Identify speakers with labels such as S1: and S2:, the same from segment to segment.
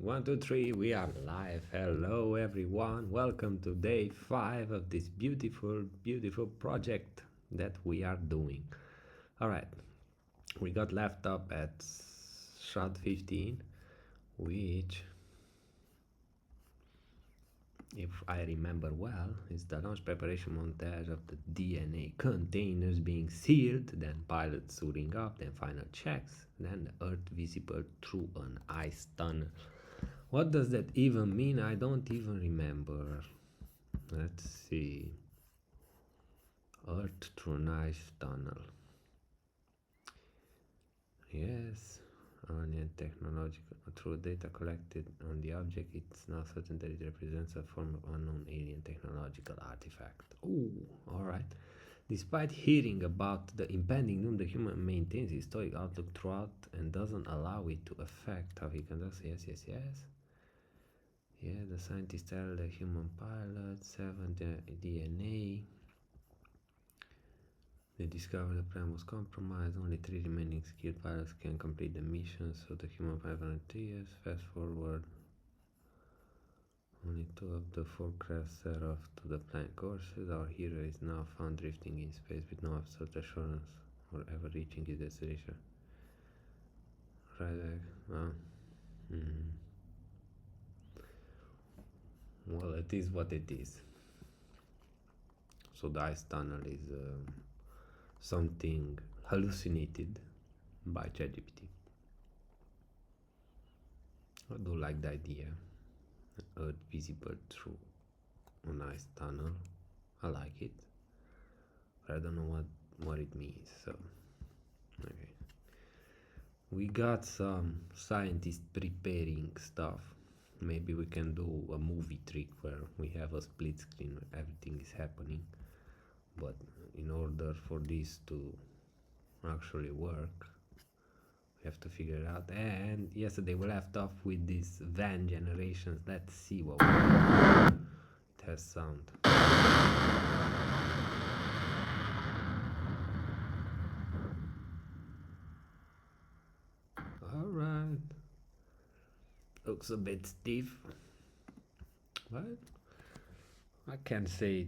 S1: One, two, three, we are live. Hello, everyone. Welcome to day 5 of this beautiful, beautiful project that we are doing. All right, we got left up at shot 15, which, if I remember well, is the launch preparation montage of the DNA containers being sealed, then pilot suiting up, then final checks, then the Earth visible through an ice tunnel. What does that even mean? I don't even remember. Let's see. Earth through an ice tunnel. Yes. Alien technological through data collected on the object, it's now certain that it represents a form of unknown alien technological artifact. Oh, alright. Despite hearing about the impending doom, the human maintains his stoic outlook throughout and doesn't allow it to affect how he conducts. Yes. Yeah, the scientists tell the human pilot, 7 DNA. They discover the plan was compromised. Only 3 remaining skilled pilots can complete the mission, so the human pilot volunteers. Fast forward. Only 2 of the 4 craft set off to the planned courses. Our hero is now found drifting in space with no absolute assurance or ever reaching his destination. Right, Well, it is what it is. So the ice tunnel is something hallucinated by ChatGPT. I do like the idea. Earth visible through a nice tunnel. I like it. But I don't know what it means. So, okay. We got some scientists preparing stuff. Maybe we can do a movie trick where we have a split screen where everything is happening. But in order for this to actually work, we have to figure it out. And yesterday we left off with these van generations. Let's see what it has sound. Alright. Looks a bit stiff. But I can't say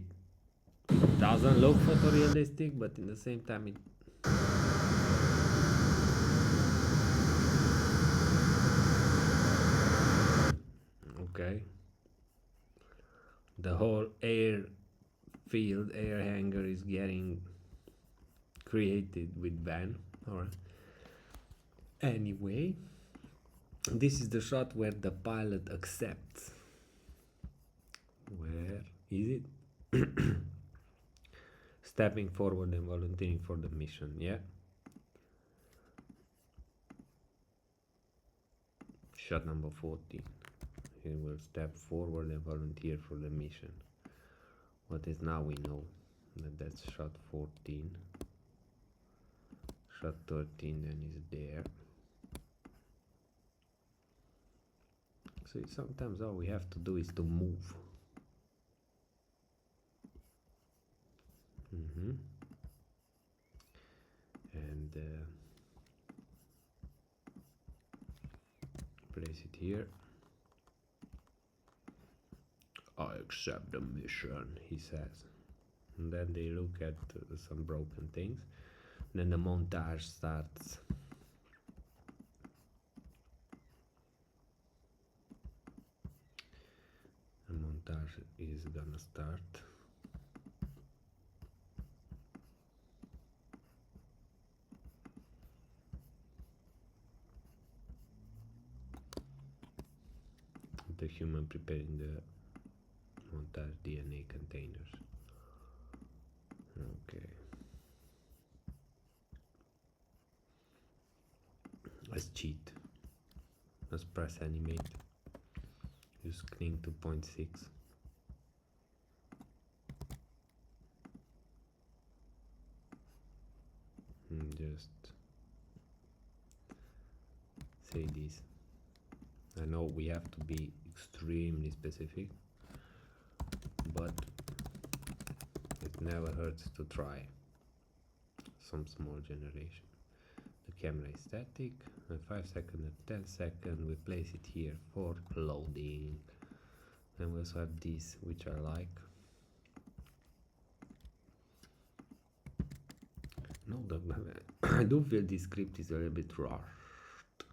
S1: it doesn't look photorealistic, but in the same time it okay. The whole air hangar is getting created with van. Alright. Anyway, this is the shot where the pilot accepts. Where is it? Stepping forward and volunteering for the mission. Yeah. Shot number 14. He will step forward and volunteer for the mission. What is now we know that that's shot 14. Shot 13 then is there. So sometimes all we have to do is to move. And place it here. I accept the mission, he says. And then they look at some broken things. Then the montage starts. The montage is gonna start. The human preparing the montage DNA containers. Okay. Let's cheat. Let's press animate. Use Kling 2.6. And just say this. I know we have to be extremely specific, but it never hurts to try some small generation. The camera is static, and 5 seconds and 10 seconds we place it here for loading. And we also have this, which I like. No, I do feel this script is a little bit rushed,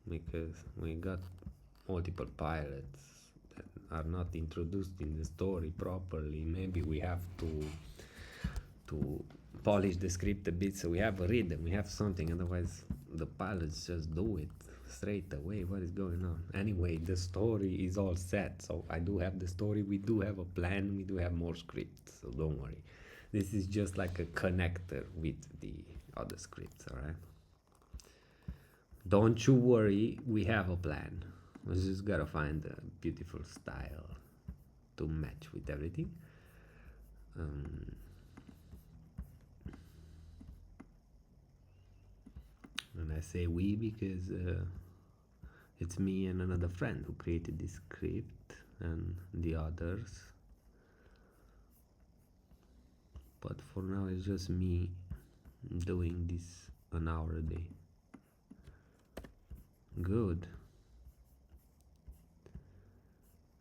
S1: because we got multiple pilots that are not introduced in the story properly. Maybe we have to polish the script a bit so we have a rhythm, we have something, otherwise the pilots just do it straight away. What is going on? Anyway, the story is all set, so I do have the story, we do have a plan, we do have more scripts, so don't worry. This is just like a connector with the other scripts, alright? Don't you worry, we have a plan. We just gotta find a beautiful style to match with everything. And I say we because it's me and another friend who created this script, and the others. But for now it's just me doing this an hour a day. Good.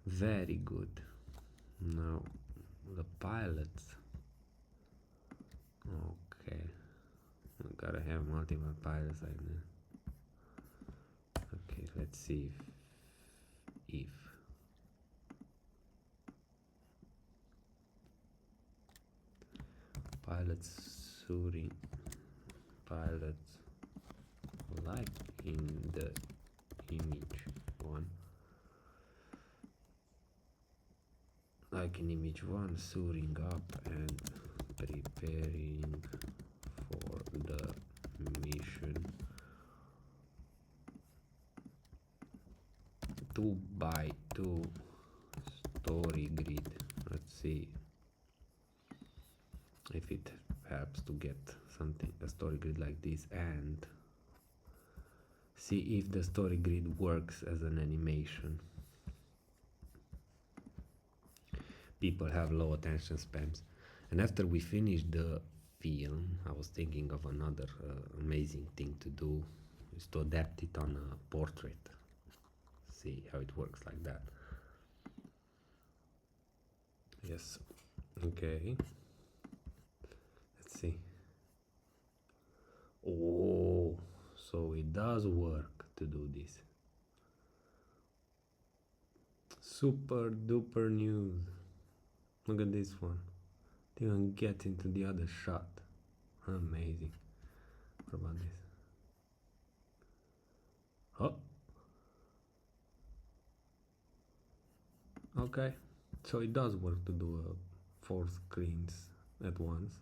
S1: Very good. Now the pilots. Okay. We gotta have multiple pilots like that. Okay, let's see if pilots shooting pilots like in the image one, like in image one, suiting up and preparing for the mission. 2x2 story grid. Let's see if it helps to get something, a story grid like this, and see if the story grid works as an animation. People have low attention spans, and after we finish the film, I was thinking of another amazing thing to do, is to adapt it on a portrait. See how it works like that. Yes. Okay. Let's see. Oh, so it does work to do this. Super duper news. Look at this one. Didn't even get into the other shot. Amazing. What about this? Oh. Okay. So it does work to do 4 screens at once.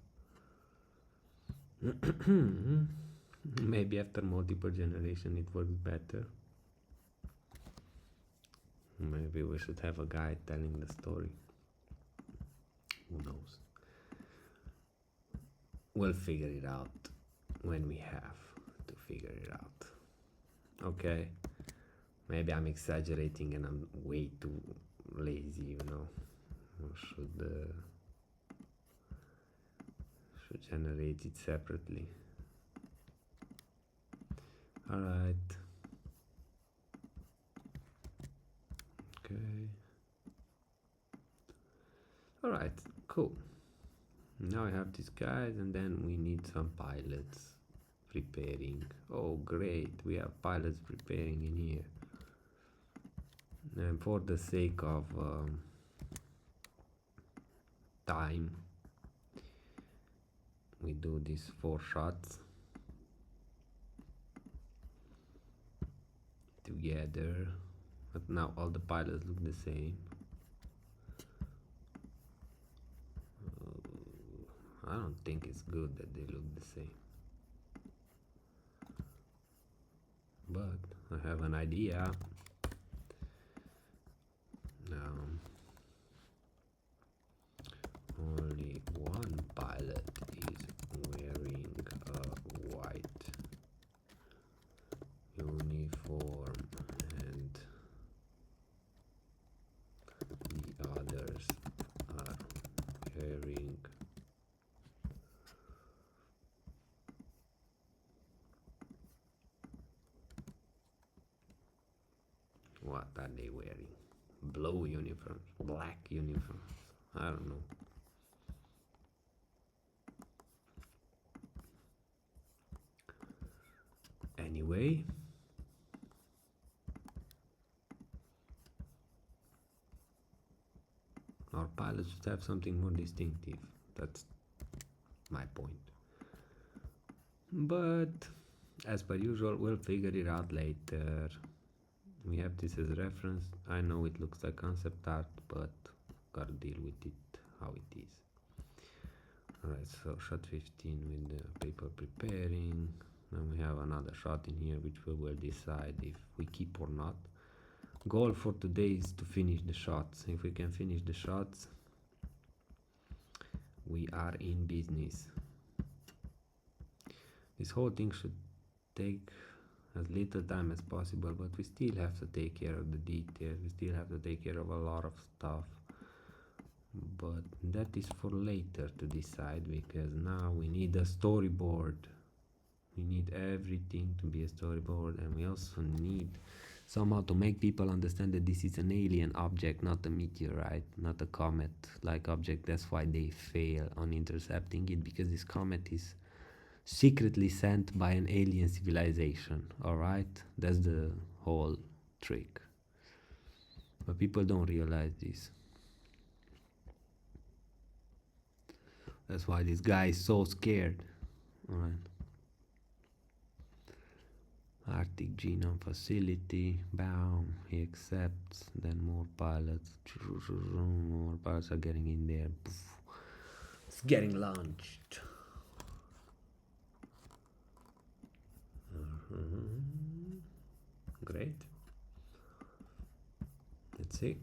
S1: Maybe after multiple generation it works better. Maybe we should have a guy telling the story. Who knows? We'll figure it out when we have to figure it out. Okay. Maybe I'm exaggerating and I'm way too lazy, you know. Should generate it separately. Alright. Okay. Alright, cool. Now I have these guys, and then we need some pilots preparing. Oh great, we have pilots preparing in here. And for the sake of time, we do these 4 shots together, but now all the pilots look the same. I don't think it's good that they look the same, but I have an idea. Only one pilot is wearing a white uniform, and the others are wearing What are they wearing? Blue uniforms, black uniforms. I don't know. Anyway, our pilots should have something more distinctive. That's my point. But as per usual, we'll figure it out later. We have this as reference. I know it looks like concept art, but gotta deal with it how it is. Alright, so shot 15 with the paper preparing. Then we have another shot in here which we will decide if we keep or not. Goal for today is to finish the shots. If we can finish the shots, we are in business. This whole thing should take as little time as possible, but we still have to take care of the details. We still have to take care of a lot of stuff, but that is for later to decide, because now we need a storyboard. We need everything to be a storyboard, and we also need somehow to make people understand that this is an alien object, not a meteorite, not a comet like object. That's why they fail on intercepting it, because this comet is secretly sent by an alien civilization. All right, that's the whole trick, but people don't realize this. That's why this guy is so scared. All right, Arctic Genome Facility, bam, he accepts. Then more pilots, more pilots are getting in there. It's getting launched. Great. Let's see.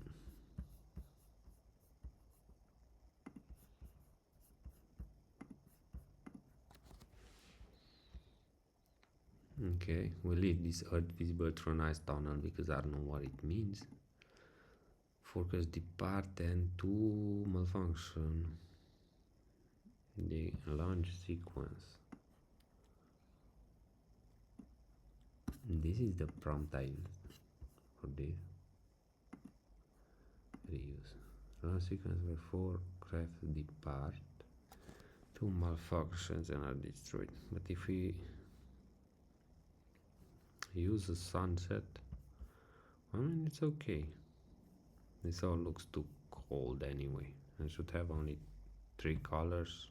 S1: Okay, we leave this Earth visible through an ice tunnel because I don't know what it means. Forecast depart and to malfunction. The launch sequence. This is the prompt I used for this. Reuse. Launch sequence where 4 craft depart. 2 malfunctions and are destroyed. But if we use a sunset, I mean, it's okay. This all looks too cold anyway. I should have only 3 colors.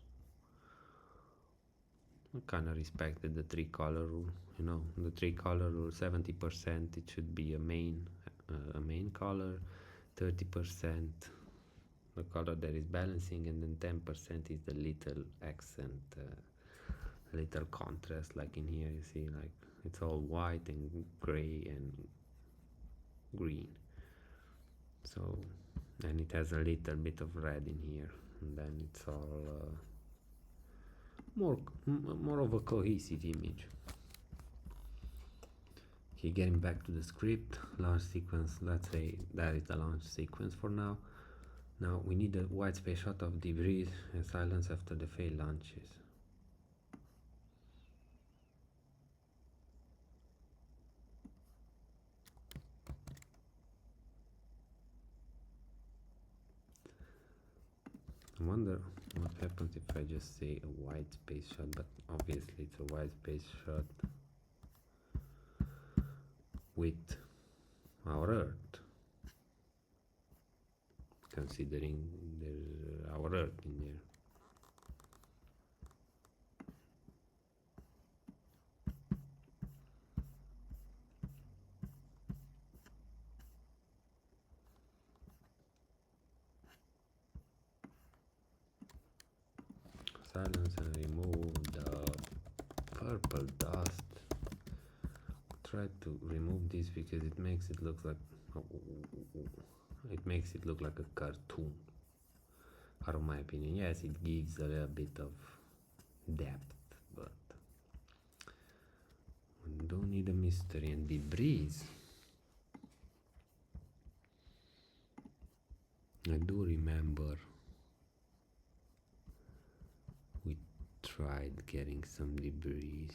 S1: I kind of respected the 3 color rule. You know, the 3 color rule, 70% it should be a main color, 30% the color that is balancing, and then 10% is the little accent, little contrast. Like in here, you see, like it's all white and gray and green. So, and it has a little bit of red in here, and then it's all more of a cohesive image. Okay, getting back to the script, launch sequence. Let's say that is the launch sequence for now. Now we need a wide space shot of debris and silence after the failed launches. I wonder what happens if I just say a wide space shot, but obviously it's a wide space shot with our Earth, considering there's our Earth in there. Silence and remove the purple dust. Try to remove this because it makes it look like a cartoon, out of my opinion. Yes, it gives a little bit of depth, but we don't need a mystery. And debris, I do remember we tried getting some debris,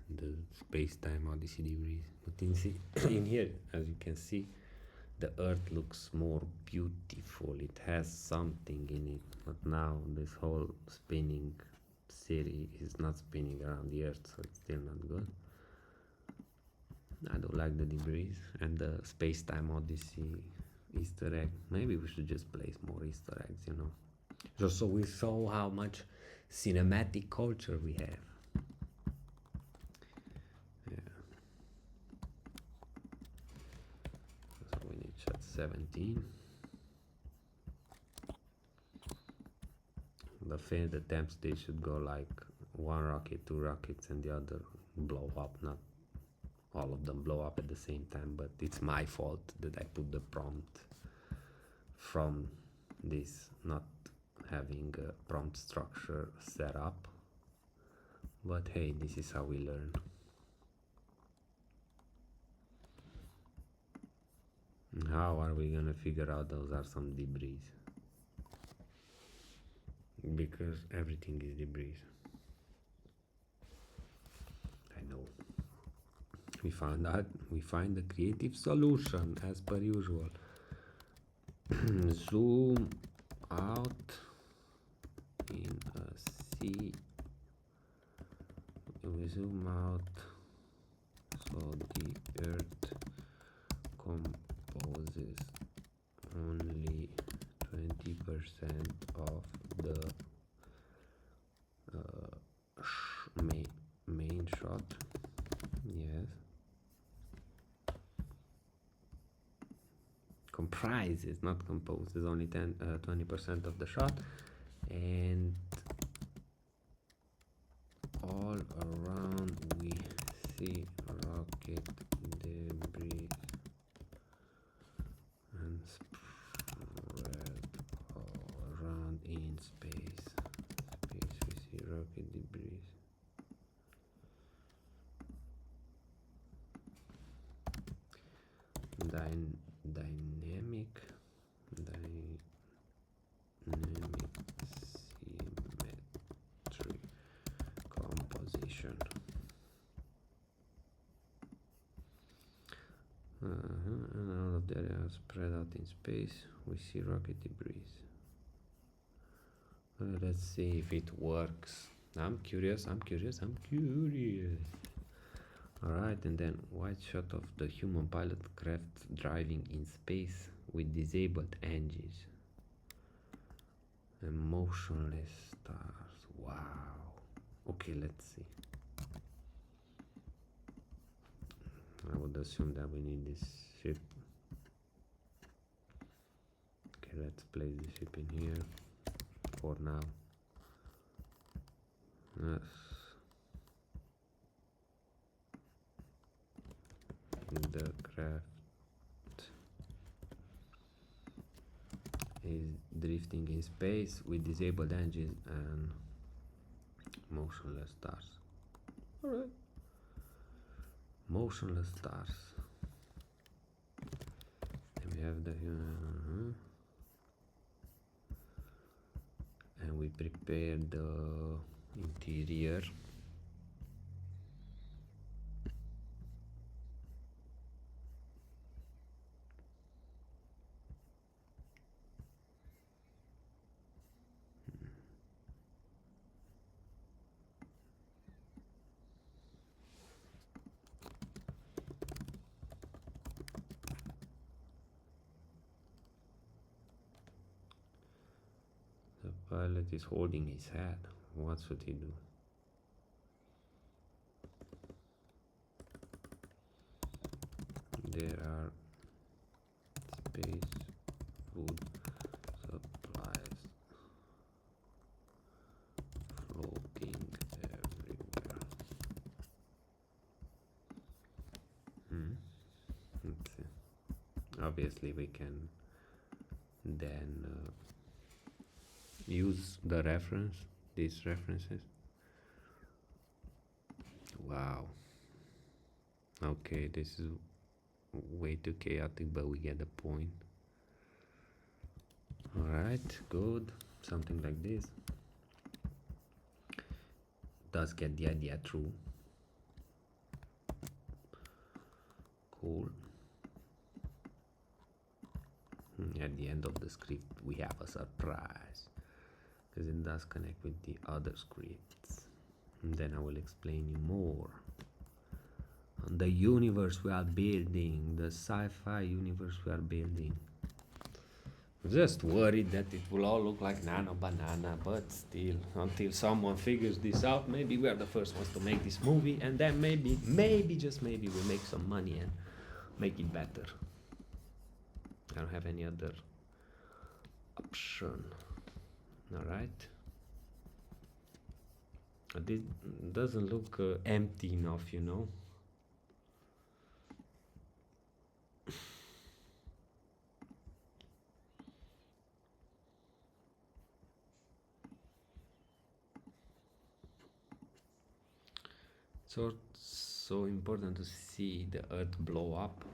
S1: the space-time odyssey debris, but in here, as you can see, the earth looks more beautiful, it has something in it. But now this whole spinning city is not spinning around the earth, so it's still not good. I don't like the debris and the space-time odyssey Easter egg. Maybe we should just place more Easter eggs, you know, just so we show how much cinematic culture we have. Yeah. So we need shot 17. The failed attempts, they should go like one rocket, two rockets, and the other blow up. Not all of them blow up at the same time, but it's my fault that I put the prompt from this not having a prompt structure set up. But hey, this is how we learn. How are we gonna figure out those are some debris? Because everything is debris. I know. We find the creative solution as per usual. Zoom out in a sea. We zoom out so the earth composes only 20% of the main shot. Yes. Comprises, not composes, only 20% of the shot, and all around we see rocket debris and spread all around in space. We see rocket debris. Dynamic symmetry composition. And all of the area spread out in space, we see rocket debris. Let's see if it works. I'm curious. Alright, and then wide shot of the human pilot craft driving in space with disabled engines and motionless stars. Wow. Okay, let's see. I would assume that we need this ship. Okay, let's place the ship in here for now. Yes. The craft is drifting in space with disabled engines and motionless stars. Alright. Motionless stars. And we have the and we prepared the interior. The pilot is holding his head. What should he do? There are space food supplies floating everywhere. Let's see. Obviously we can then use the reference, these references. Wow. Okay, this is way too chaotic, but we get the point. Alright, good. Something like this does get the idea through. Cool. at the end of the script we have a surprise, because it does connect with the other scripts, and then I will explain you more on the universe we are building, the sci-fi universe we are building. I'm just worried that it will all look like Nano Banana, but still, until someone figures this out, maybe we are the first ones to make this movie, and then maybe, just maybe, we make some money and make it better. I don't have any other option. Alright? This doesn't look empty enough, you know? So important to see the earth blow up,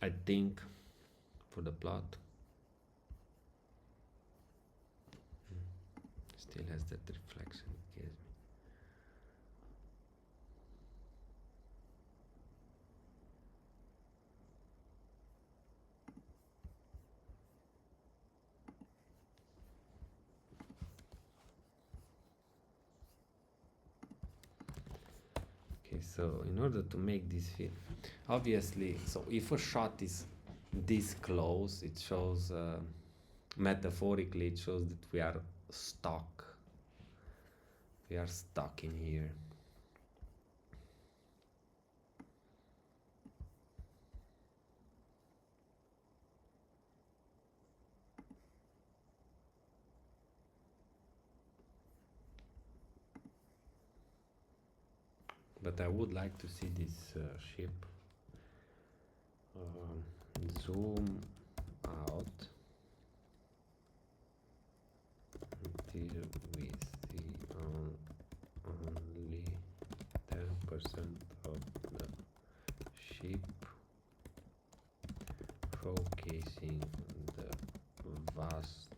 S1: I think, for the plot. Still has that reflection it gives me. Okay, so in order to make this film, obviously, so if a shot is this close, it shows, metaphorically, it shows that we are stuck. We are stuck in here. But I would like to see this ship. Zoom out until we see only 10% of the ship, showcasing the vast,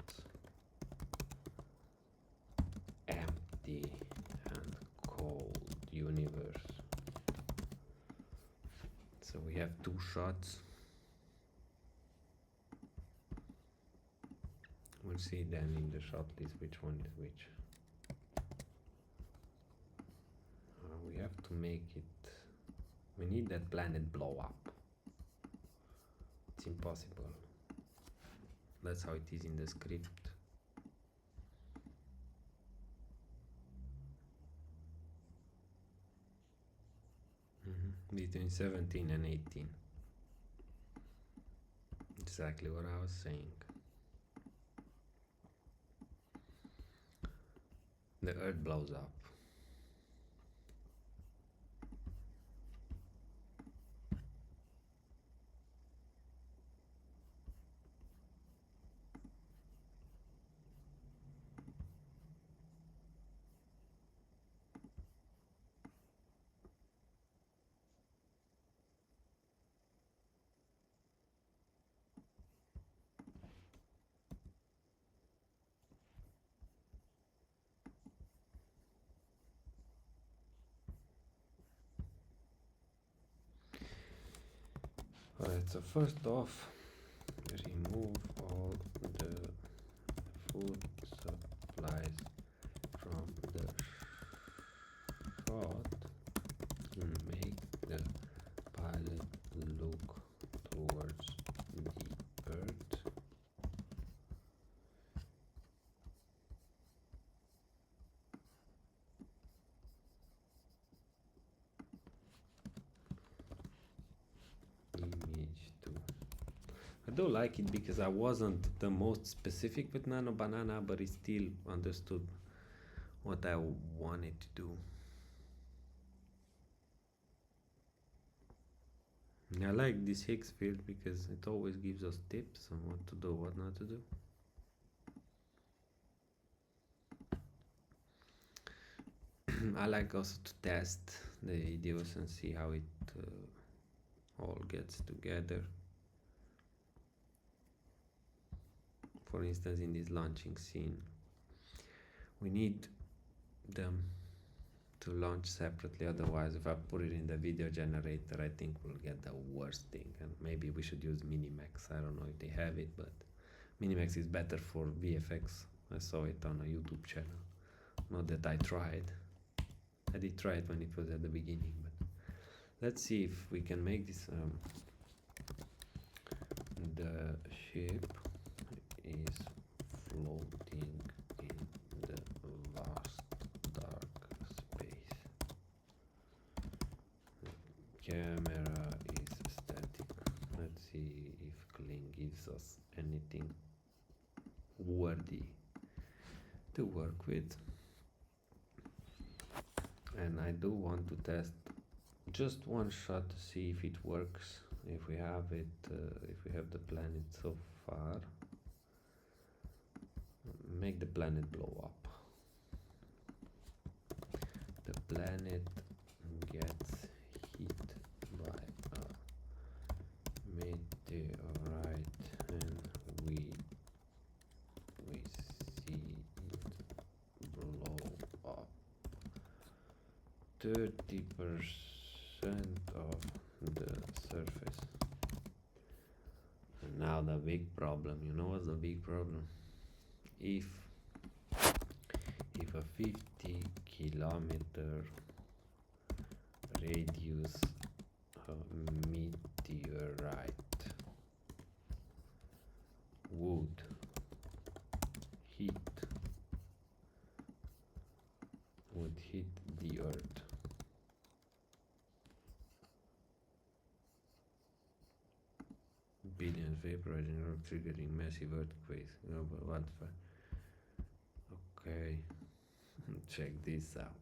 S1: empty and cold universe. So we have two shots. We'll see then in the shot list which one is which. We have to make it, we need that planet blow up. It's impossible. That's how it is in the script. Between 17 and 18. Exactly what I was saying. The earth blows up. Alright, so first off, remove all the food supplies from the shot and make the pilot look towards the earth. Image 2. I do like it because I wasn't the most specific with Nano Banana, but it still understood what I wanted to do. I like this Higgs field because it always gives us tips on what to do, what not to do. I like also to test the videos and see how it all gets together. For instance, in this launching scene, we need the to launch separately, otherwise if I put it in the video generator I think we'll get the worst thing. And maybe we should use Minimax. I don't know if they have it, but Minimax is better for VFX. I saw it on a YouTube channel. Not that I tried. I did try it when it was at the beginning, but let's see if we can make this. The ship is floating in the vast dark space. Camera is static. Let's see if Kling gives us anything worthy to work with. And I do want to test just one shot to see if it works, if we have it, if we have the planet so far. Make the planet blow up. The planet gets hit by a meteorite and we see it blow up. 30% of the surface. And now the big problem. You know what's the big problem? If a 50-kilometer radius meteorite would hit the earth, billions vaporizing rock triggering massive earthquakes, global wildfire. Okay, check this out.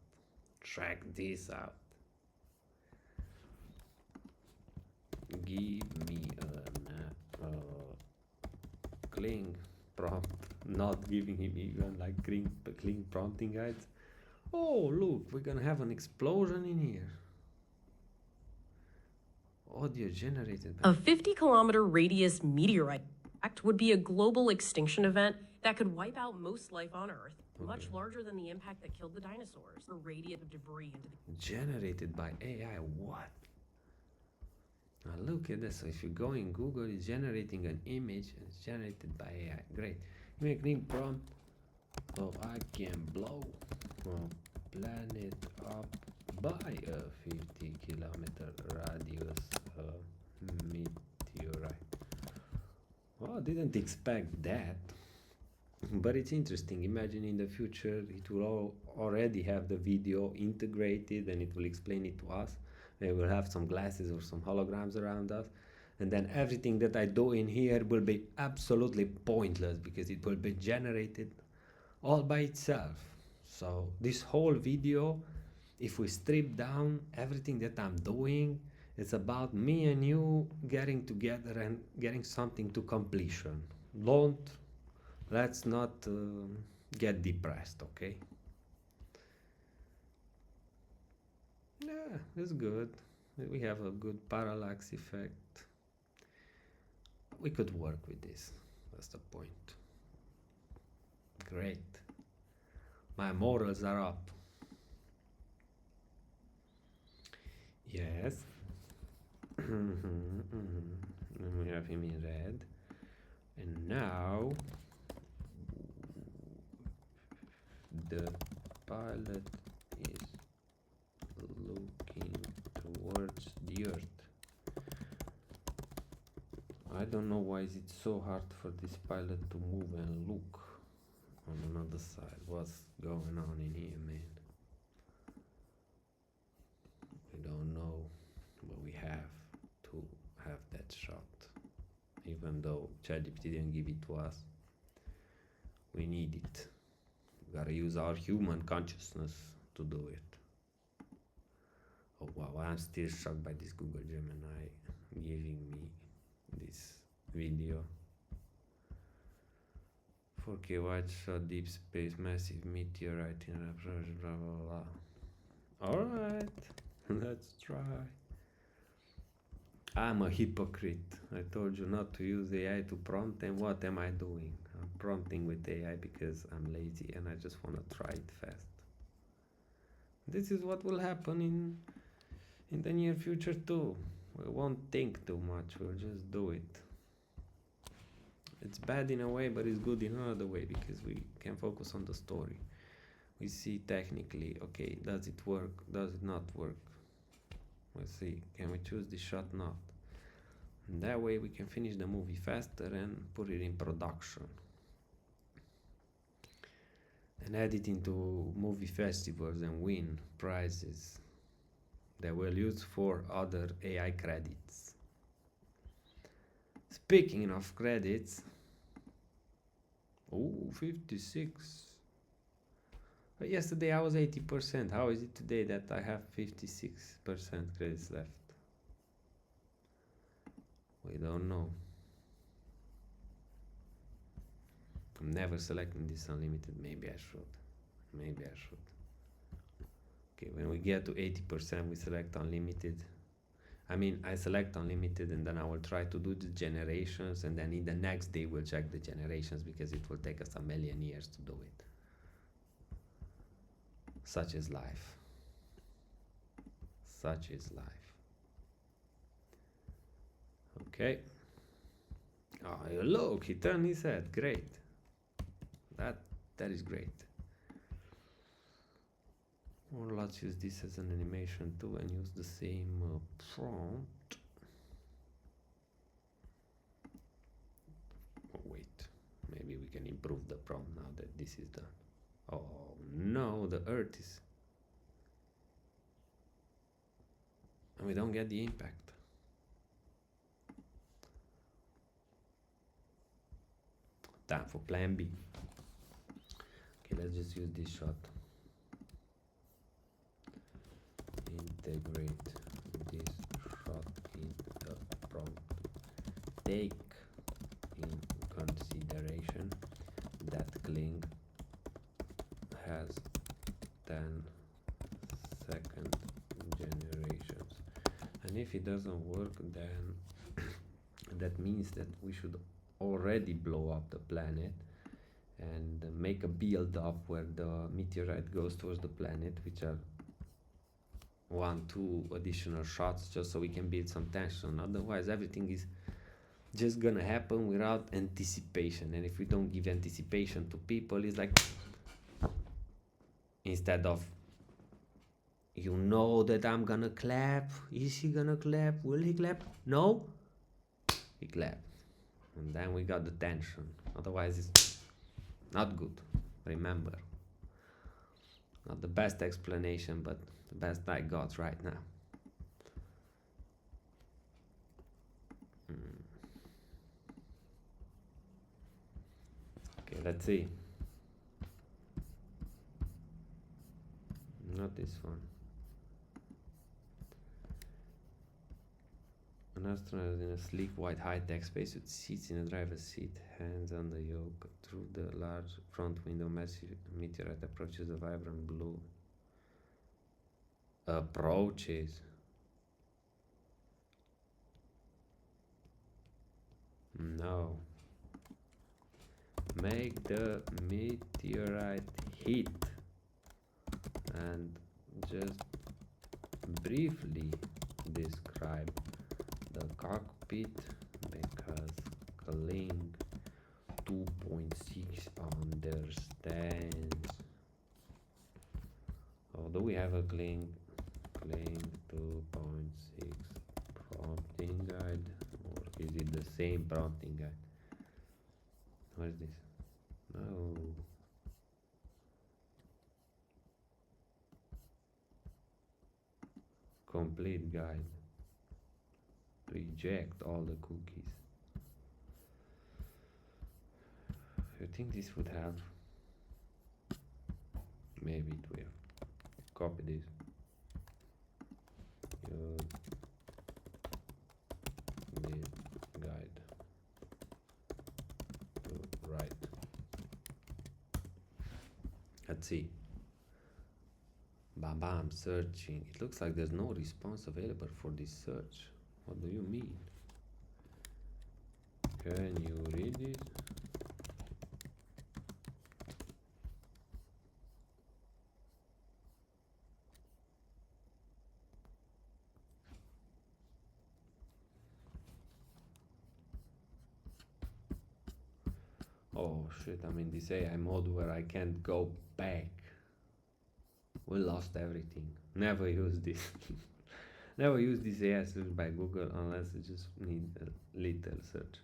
S1: Give me a Kling prompt. Not giving him even like Kling prompting guides. Oh look, we're gonna have an explosion in here. Audio generated by
S2: A 50-kilometer radius meteorite impact would be a global extinction event that could wipe out most life on Earth, much larger than the impact that killed the dinosaurs, or radiative debris into the...
S1: Generated by AI, what? Now look at this. So if you go in Google, it's generating an image and it's generated by AI. Great. You make new prompt. So I can blow a planet up by a 50-kilometer radius meteorite. Well, I didn't expect that. But it's interesting. Imagine in the future it will already have the video integrated and it will explain it to us. We will have some glasses or some holograms around us, and then everything that I do in here will be absolutely pointless because it will be generated all by itself. So this whole video, if we strip down everything that I'm doing, it's about me and you getting together and getting something to completion. Let's not get depressed, okay? Yeah, it's good. We have a good parallax effect. We could work with this. That's the point. Great. My morals are up. Yes. We have him in red. And now the pilot is looking towards the earth. I don't know why is it so hard for this pilot to move and look on another side. What's going on in here, man? We don't know, but we have to have that shot. Even though ChatGPT didn't give it to us, we need it. We gotta use our human consciousness to do it. Oh wow, I'm still shocked by this Google Gemini giving me this video. 4K wide shot, deep space, massive meteorite in approach, blah blah blah. Alright, let's try. I'm a hypocrite. I told you not to use AI to prompt, and what am I doing? I'm prompting with AI because I'm lazy and I just want to try it fast. This is what will happen in the near future too. We won't think too much, we'll just do it. It's bad in a way, but it's good in another way, because we can focus on the story. We see technically, okay, does it work, does it not work? We'll see, can we choose this shot, not? And that way we can finish the movie faster and put it in production. And add it into movie festivals and win prizes that we'll use for other AI credits. Speaking of credits, 56. But yesterday I was 80%. How is it today that I have 56% credits left? We don't know. I'm never selecting this unlimited. Maybe I should. Okay, when we get to 80%, we select unlimited. I select unlimited, and then I will try to do the generations, and then in the next day we'll check the generations, because it will take us a million years to do it. Such is life. Okay. Oh, look, he turned his head. Great. That is great. Or let's use this as an animation too, and use the same prompt. Oh, wait, maybe we can improve the prompt now that this is done. Oh no, the earth is... and we don't get the impact. Time for plan B. Okay, let's just use this shot. Integrate this shot in the prompt. Take in consideration that Kling has 10-second generations, and if it doesn't work, then that means that we should already blow up the planet and make a build up where the meteorite goes towards the planet, which are 1-2 additional shots, just so we can build some tension. Otherwise everything is just gonna happen without anticipation, and if we don't give anticipation to people, it's like, instead of, you know that I'm gonna clap, is he gonna clap, will he clap, no, he clapped, and then we got the tension. Otherwise it's not good. Remember, not the best explanation, but the best I got right now. Okay, let's see. Not this one. An astronaut in a sleek white high-tech spacesuit sits in a driver's seat, hands on the yoke. Through the large front window, massive meteorite approaches the vibrant blue. Approaches. No. Make the meteorite hit and just briefly describe the cockpit, because Kling 2.6 understands. Oh, do we have a Kling 2.6 prompting guide, or is it the same prompting guide? What is this? No. Complete guide. Reject all the cookies. You think this would help? Maybe it will. Copy this. Use this guide to write. Let's see. Bam, searching. It looks like there's no response available for this search. What do you mean? Can you read it? Oh shit, I'm in this AI mode where I can't go back. We lost everything. Never use this. Never use this AI search by Google unless you just need a little search.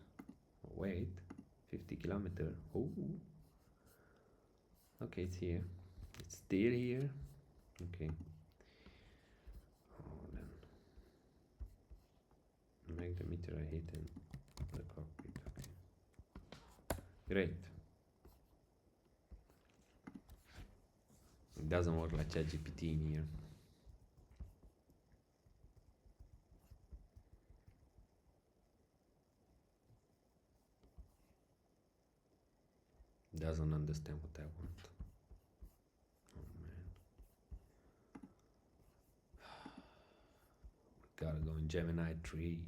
S1: Wait, 50 kilometer. Oh, okay, it's here. It's still here. Okay. Oh, then make the meteorite hit in the cockpit. Okay. Great. It doesn't work like ChatGPT in here. Doesn't understand what I want. Oh man. We gotta go in Gemini 3.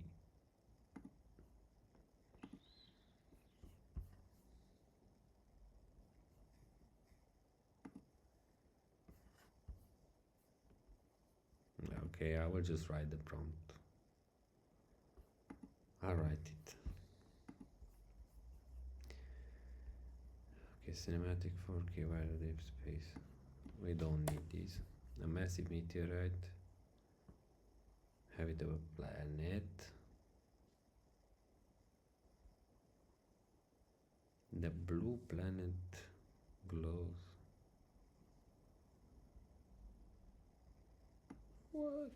S1: Okay, I will just write the prompt. I'll write it. Okay, cinematic 4K wide deep space. We don't need this. A massive meteorite. Habitable planet. The blue planet glows. What?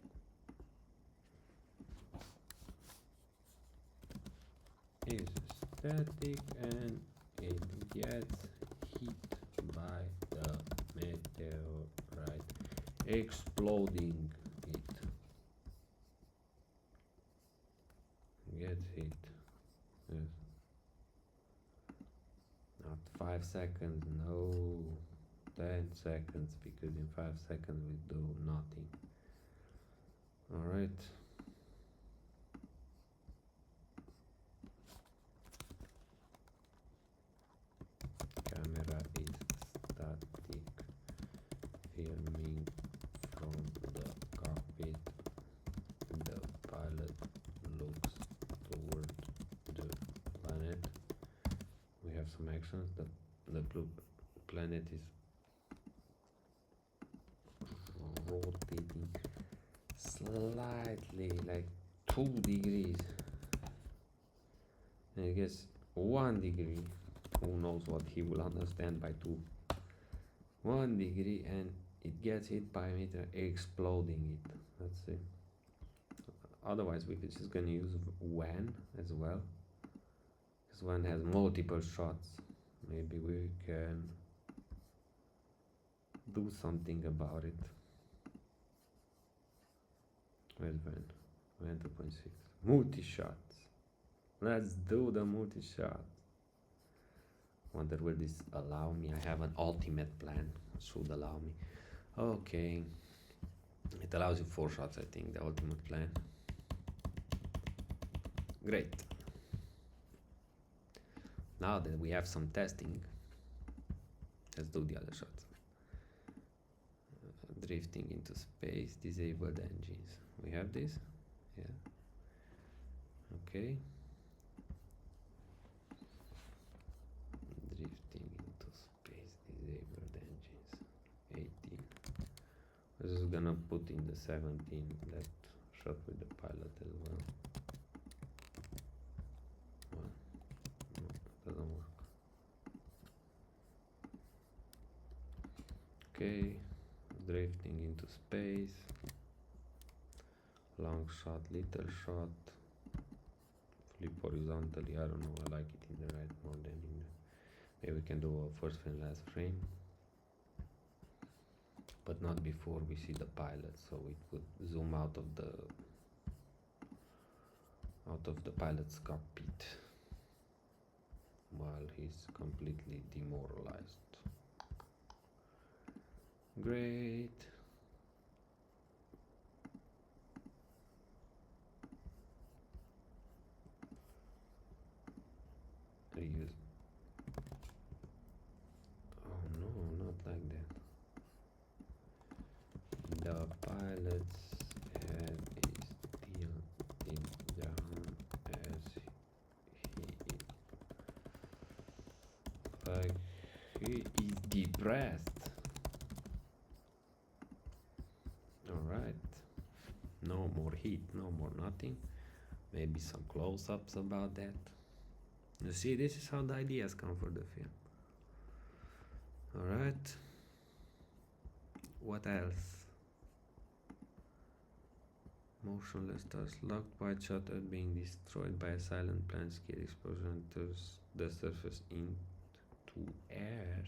S1: Is static and it gets hit by the meteorite, exploding it. Gets hit. Yes. Not 5 seconds, no. 10 seconds, because in 5 seconds we do nothing. Alright. Camera is static, filming from the cockpit. The pilot looks toward the planet. We have some actions. The blue planet is rotating slightly, like 2 degrees. And I guess 1 degree. Who knows what he will understand by 2. 1 degree, and it gets hit by a meteor, exploding it. Let's see. Otherwise, we could just gonna use when as well, because when has multiple shots. Maybe we can do something about it. Where's when? When 2.6. Multi-shots. Let's do the multi-shot. Wonder will this allow me? I have an ultimate plan. Should allow me. Okay. It allows you 4 shots, I think, the ultimate plan. Great. Now that we have some testing, let's do the other shots. Drifting into space, disabled engines. We have this? Yeah. Okay. Drifting into space, disabled engines. 18. This is gonna put in the 17 that shot with the pilot as well. No, doesn't work. Okay, drifting into space. Long shot, little shot. Flip horizontally, I don't know, I like it in the right mode than in the... Maybe we can do a first frame, last frame. But not before we see the pilot, so we could zoom out of the pilot's cockpit while he's completely demoralized. Great. Reuse. Oh no, not like that. The pilot's head is tilting down as he impressed. Alright. No more heat, no more nothing. Maybe some close-ups about that. You see, this is how the ideas come for the film. Alright. What else? Motionless stars, locked white shot at being destroyed by a silent planet scale explosion enters the surface into air.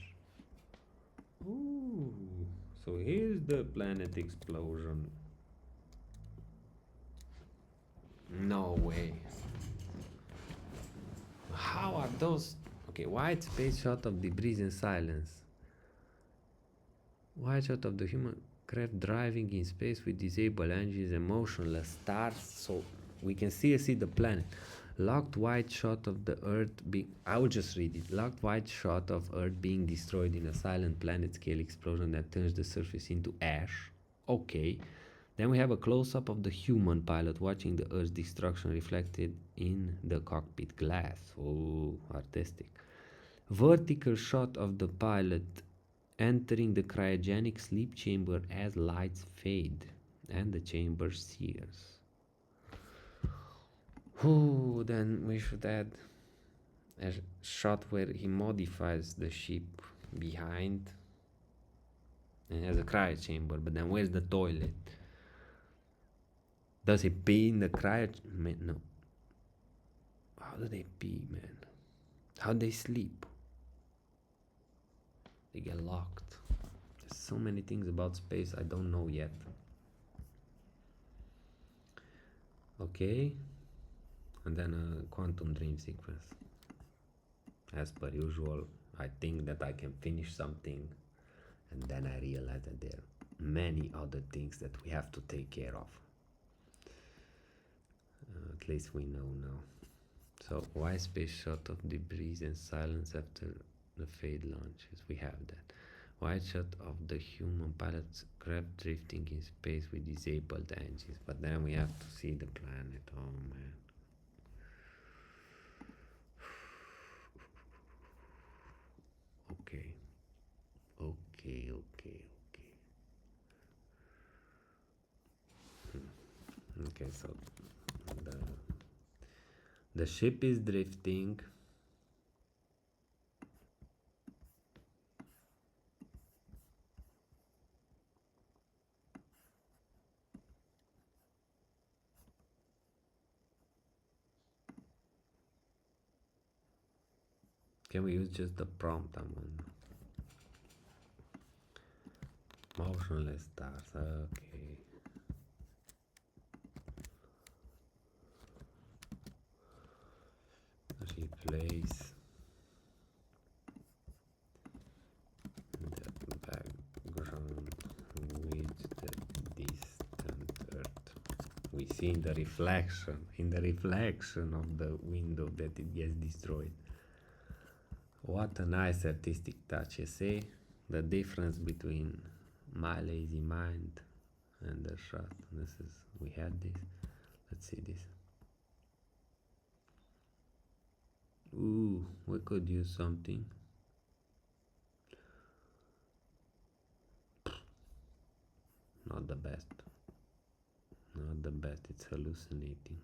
S1: Ooh, so here's the planet explosion. No way. How are those? Okay, white space shot of debris and silence. White shot of the human craft driving in space with disabled engines and motionless stars, so we can still see the planet. Locked white shot of the Earth being... I will just read it. Locked white shot of Earth being destroyed in a silent planet-scale explosion that turns the surface into ash. Okay. Then we have a close-up of the human pilot watching the Earth's destruction reflected in the cockpit glass. Oh, artistic. Vertical shot of the pilot entering the cryogenic sleep chamber as lights fade and the chamber sears. Ooh, then we should add a shot where he modifies the ship behind and has a cryo chamber, but then where's the toilet? Does he pee in the cryo? No. How do they pee, man? How do they sleep? They get locked. There's so many things about space I don't know yet. Okay. And then a quantum dream sequence. As per usual, I think that I can finish something, and then I realize that there are many other things that we have to take care of. At least we know now. So, wide space shot of debris and silence after the fade launches. We have that. Wide shot of the human pilot's craft drifting in space with disabled engines. But then we have to see the planet. Oh man. Okay. Okay, so the ship is drifting. Can we use just the prompt I'm on? Motionless stars, okay. Replace the background with the distant Earth. We see in the reflection of the window that it gets destroyed. What a nice artistic touch, you see? The difference between my lazy mind and the shot. We had this. Let's see this. Ooh, we could use something. Not the best. Not the best, it's hallucinating.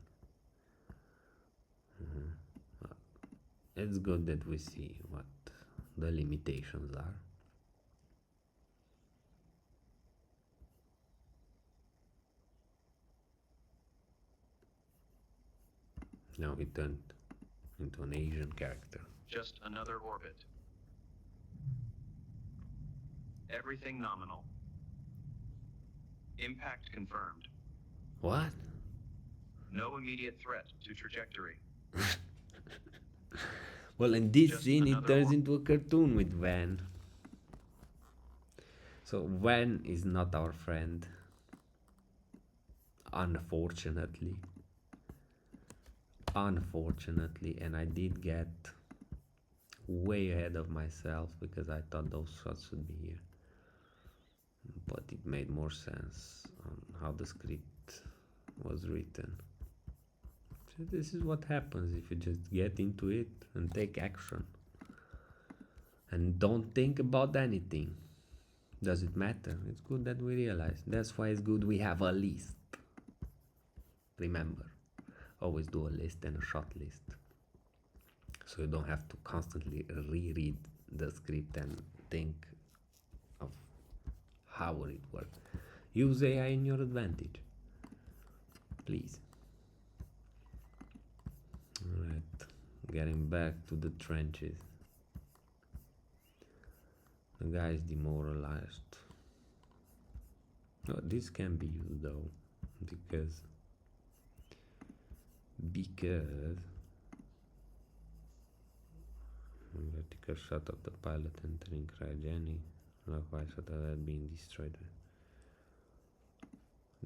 S1: It's good that we see what the limitations are. Now it turned into an Asian character.
S3: Just another orbit. Everything nominal. Impact confirmed.
S1: What?
S3: No immediate threat to trajectory.
S1: Well, in this
S3: Just
S1: scene, it
S3: another
S1: turns into a cartoon with Van. So Van is not our friend. Unfortunately. And I did get way ahead of myself because I thought those shots should be here. But it made more sense on how the script was written. So this is what happens if you just get into it and take action. and don't think about anything. Does it matter? It's good that we realize. That's why it's good we have a list. Remember, always do a list and a short list, so you don't have to constantly reread the script and think of how will it work. Use AI in your advantage, please. Alright, getting back to the trenches. The guy is demoralized. Oh, this can be used though, because vertical shot of the pilot entering cryogenic, likewise shot of that being destroyed.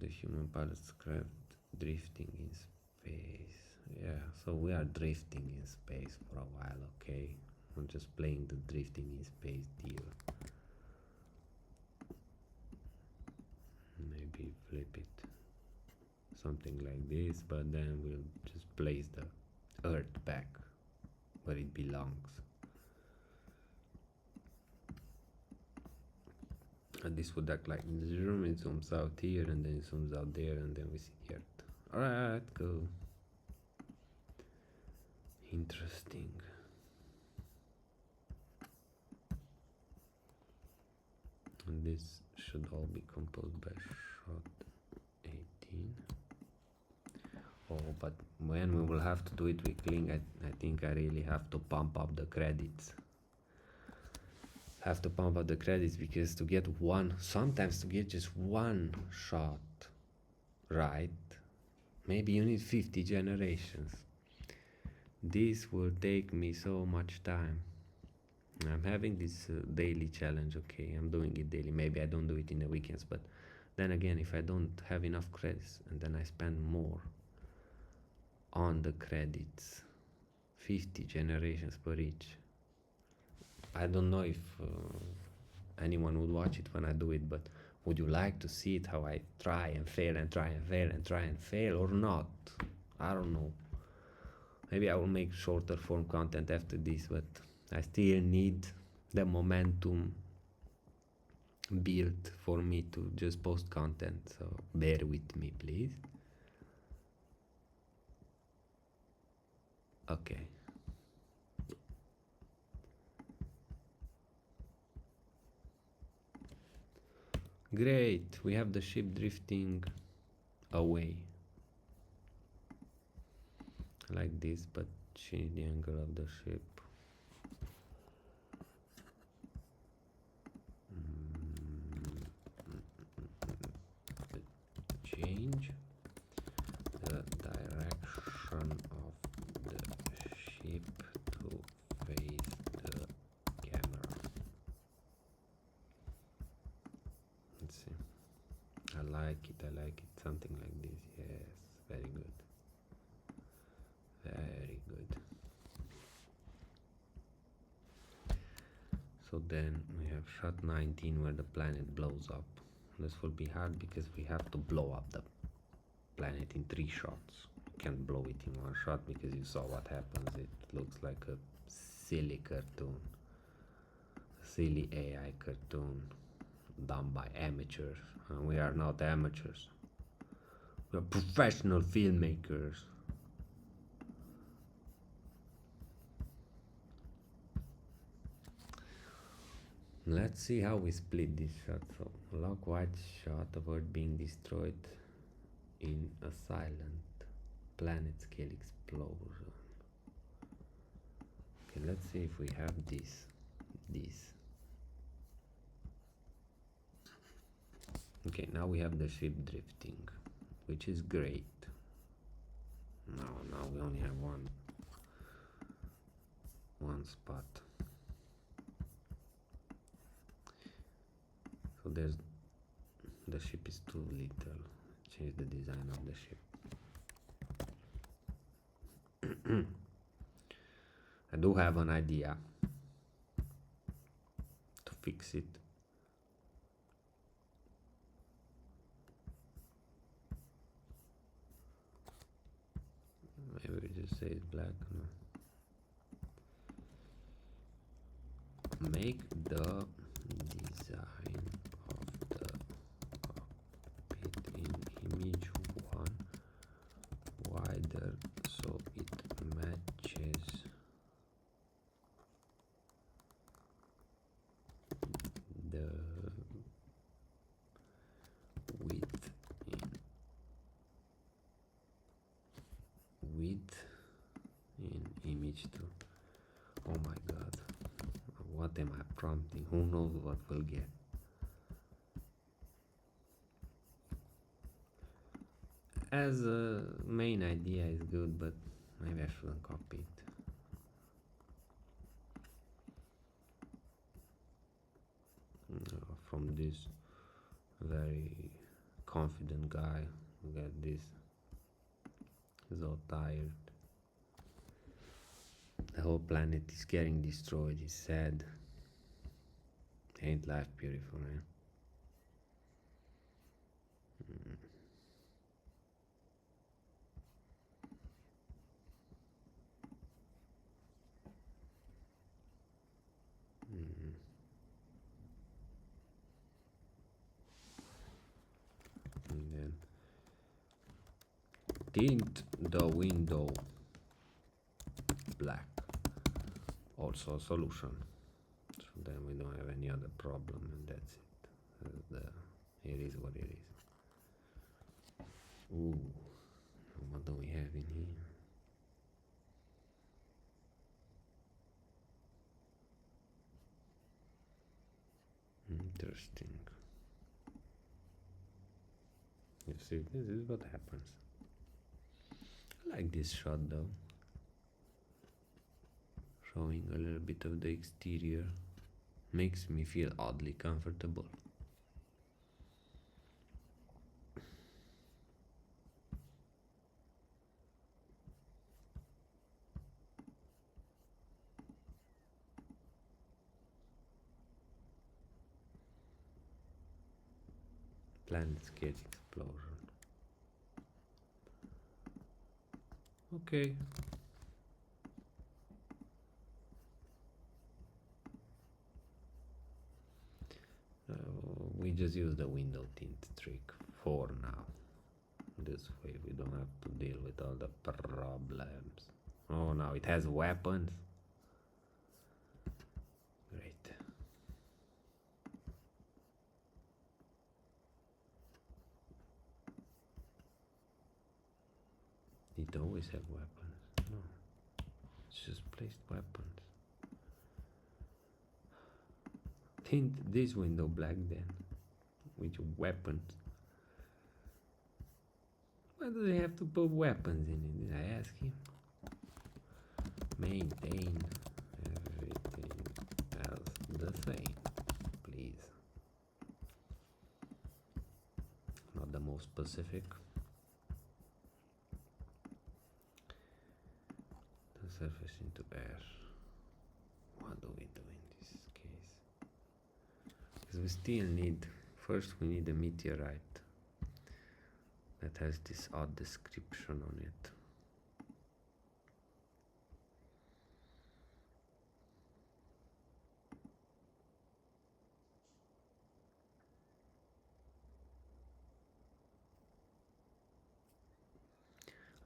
S1: The human pilot's craft drifting in space. Yeah, so we are drifting in space for a while, okay? I'm just playing the drifting in space deal. Maybe flip it. Something like this, but then we'll just place the Earth back where it belongs. And this would act like zoom, it zooms out here and then it zooms out there and then we see the Earth. Alright, cool. Interesting. And this should all be composed by shot 18. Oh, but when we will have to do it with Kling, I think I really have to pump up the credits. Have to pump up the credits, because to get sometimes to get just one shot right, maybe you need 50 generations. This will take me so much time. I'm having this daily challenge, okay? I'm doing it daily. Maybe I don't do it in the weekends, but then again, if I don't have enough credits and then I spend more on the credits, 50 generations per each, I don't know if anyone would watch it when I do it, but would you like to see it how I try and fail and try and fail and try and fail, or not? I don't know. Maybe I will make shorter form content after this, but I still need the momentum built for me to just post content, so bear with me, please. Okay. Great, we have the ship drifting away. Like this, but change the angle of the ship. Change the direction of the ship to face the camera. Let's see. I like it, something like this. Yes, very good. Very good. So then we have shot 19 where the planet blows up. This will be hard because we have to blow up the planet in 3 shots. You can't blow it in 1 shot because you saw what happens. It looks like a silly cartoon. A silly AI cartoon done by amateurs. And we are not amateurs. We are professional filmmakers. Let's see how we split this shot. So, log white shot of Earth being destroyed in a silent planet scale explosion. Okay, let's see if we have this. Okay, now we have the ship drifting, which is great. Now we only have one spot. So the ship is too little. Change the design of the ship. I do have an idea to fix it. Maybe we just say it's black. No. make the design of the cockpit in image 1 wider so it matches the width in image 2. Oh my god, what am I prompting? Who knows what we'll get? As a main idea is good, but maybe I shouldn't copy it. From this very confident guy who got this so tired. The whole planet is getting destroyed. He's sad. Ain't life beautiful, man? And then tint the window black. Also a solution. So then we don't have any other problem, and that's it. It is what it is. Ooh, what do we have in here? Interesting. You see, this is what happens. I like this shot though. Showing a little bit of the exterior. Makes me feel oddly comfortable. Planet scale explosion. Okay. We just use the window tint trick for now. This way we don't have to deal with all the problems. Oh, now it has weapons. Great. It always have weapons. No, it's just placed weapons. Tint this window black then, with weapons. Why do they have to put weapons in it? Did I ask him? Maintain everything else the same, please. Not the most specific. The surface into air. What do we do in this case? Because we still need, first we need a meteorite that has this odd description on it.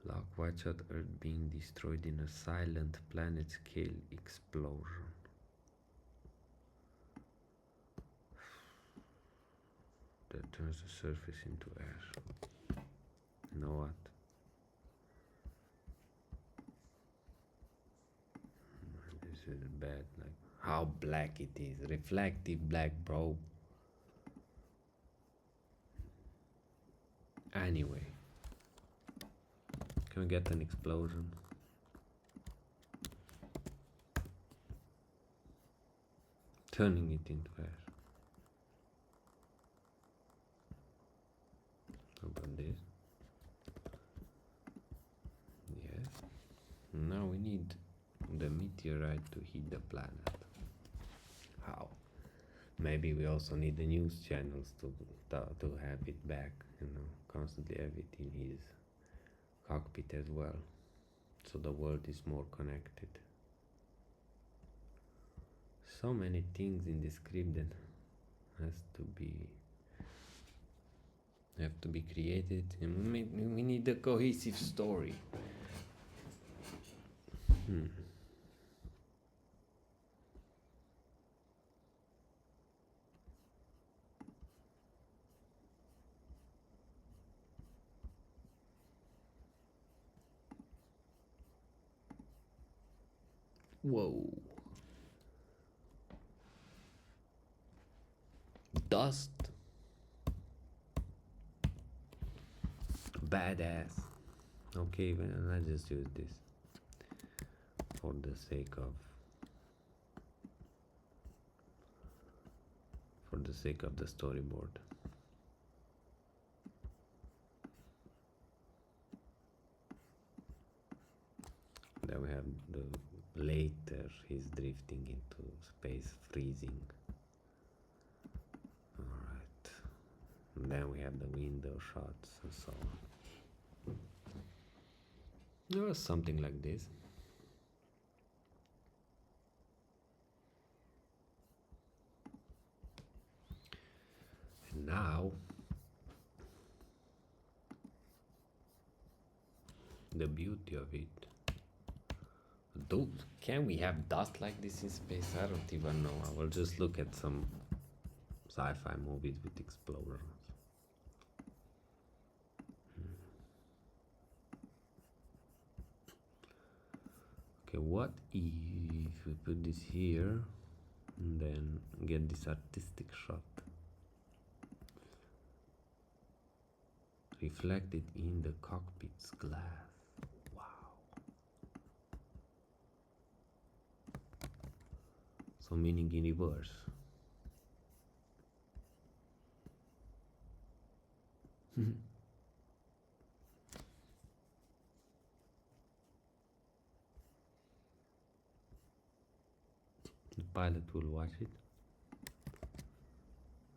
S1: Lock watch out Earth being destroyed in a silent planet scale explosion. That turns the surface into air. You know what? This is bad. Like how black it is. Reflective black, bro. Anyway. Can we get an explosion? Turning it into air. How about this? Yes. Now we need the meteorite to hit the planet. How? Maybe we also need the news channels to have it back, constantly have it in his cockpit as well, so the world is more connected. so many things in the script that has to be have to be created, and we need a cohesive story. Whoa. Dust. Badass. Okay, well, let's just use this for the sake of the storyboard. Then we have the later he's drifting into space, freezing. Alright. And then we have the window shots and so on. There was something like this. And now the beauty of it. Dude, can we have dust like this in space? I don't even know. I will just look at some sci-fi movies with explosions. Okay, what if we put this here and then get this artistic shot reflected in the cockpit's glass? So meaning in reverse. The pilot will watch it.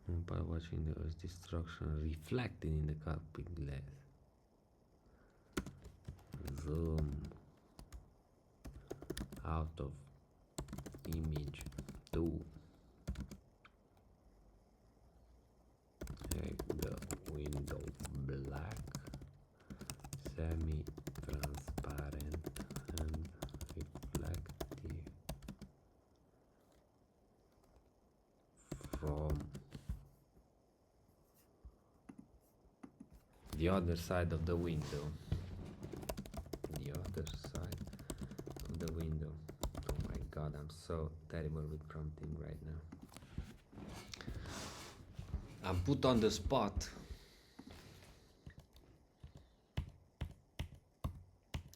S1: And by watching the Earth's destruction reflected in the cockpit glass. Zoom out of image 2. Make the window black, semi-transparent and reflective from the other side of the window. The other side of the window. Oh my god, I'm so terrible with prompting right now. I'm put on the spot.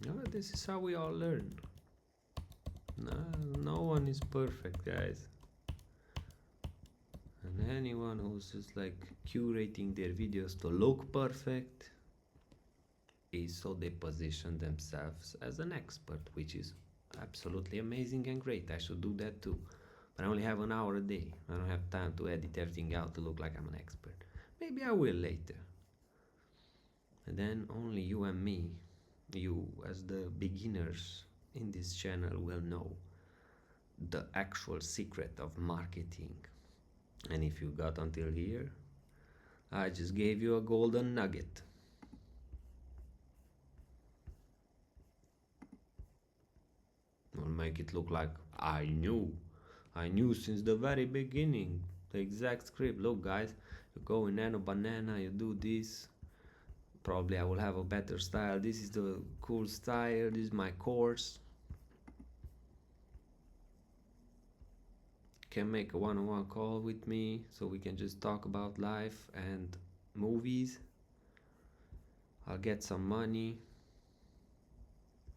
S1: Oh, this is how we all learn. No one is perfect, guys. And anyone who's just like curating their videos to look perfect is so they position themselves as an expert, which is absolutely amazing and great. I should do that too. But I only have an hour a day. I don't have time to edit everything out to look like I'm an expert. Maybe I will later. And then only you and me, you as the beginners in this channel, will know the actual secret of marketing. And if you got until here, I just gave you a golden nugget. I'll make it look like I knew since the very beginning the exact script. Look guys, you go in Nano Banana, you do this, probably I will have a better style. This is the cool style, this is my course. Can make a one-on-one call with me so we can just talk about life and movies. I'll get some money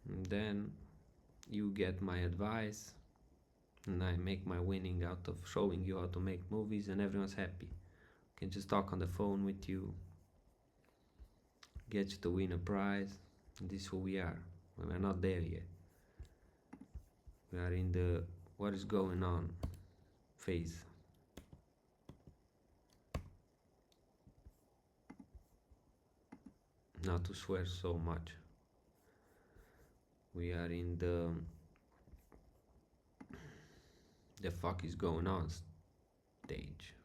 S1: and then you get my advice and I make my winning out of showing you how to make movies and everyone's happy. Can just talk on the phone with you, get you to win a prize. And this is who we are. We're not there yet. We are in the what is going on phase. Not to swear so much. We are in the The fuck is going on stage?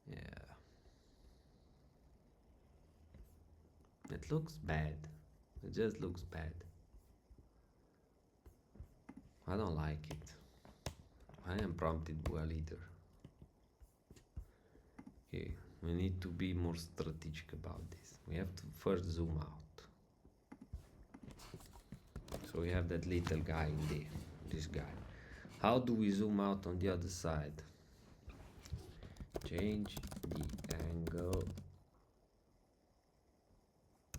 S1: Yeah. It looks bad. It just looks bad. I don't like it. I am prompted well either. Okay, we need to be more strategic about this. We have to first zoom out. So we have that little guy in there, this guy. How do we zoom out on the other side? Change the angle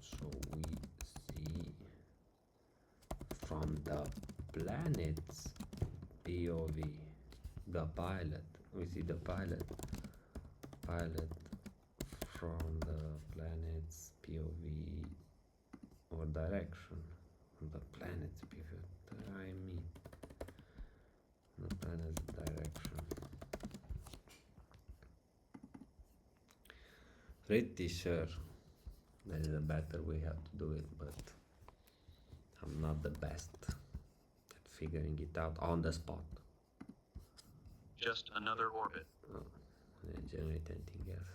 S1: so we see from the planet's POV, the pilot. We see the pilot from the planet's POV or direction. The planet's POV. I mean, the planet's direction. Pretty sure there is a better way how to do it, but I'm not the best at figuring it out on the spot.
S3: Just another orbit.
S1: Oh, I didn't generate anything else.